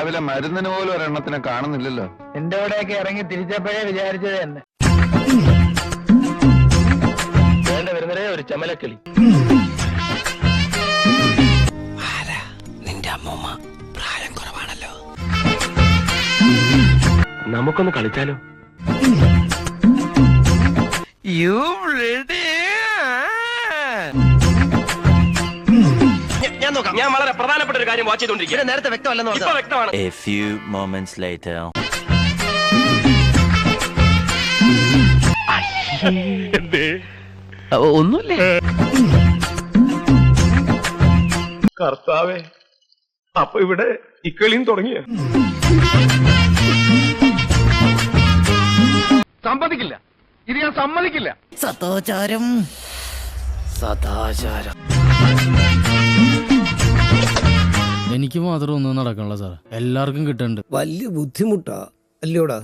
രാവിലെ മരുന്നിന് പോലും ഒരെണ്ണത്തിനെ കാണുന്നില്ലല്ലോ. എന്റെ കൂടെയൊക്കെ ഇറങ്ങി തിരിച്ചപ്പോഴേ വിചാരിച്ചത് തന്നെ. വേണ്ട വരുന്നതേ ഒരു ചമലക്കിളി. നിന്റെ അമ്മൂമ്മ പ്രായം കുറവാണല്ലോ. നമുക്കൊന്ന് കളിച്ചാലോ? ഞാൻ നോക്കാം. ഞാൻ വളരെ പ്രധാനപ്പെട്ട ഒരു കാര്യം വാച്ച് ചെയ്തോണ്ടിരിക്കും. നേരത്തെ വ്യക്തമല്ലെന്ന് പറഞ്ഞു. വ്യക്തമാണ്. A few moments later. ഒന്നുമില്ലേ? കർത്താവേ, അപ്പൊ ഇവിടെ ഇക്കളിയും തുടങ്ങിയ. സമ്മതിക്കില്ല, ഇത് ഞാൻ സമ്മതിക്കില്ല. സദാചാരം സദാചാരം. എനിക്ക് മാത്രം ഒന്നും നടക്കണല്ലോ സാർ, എല്ലാവർക്കും കിട്ടുന്നുണ്ട്. വലിയ ബുദ്ധിമുട്ടാ അല്ലയോടാ.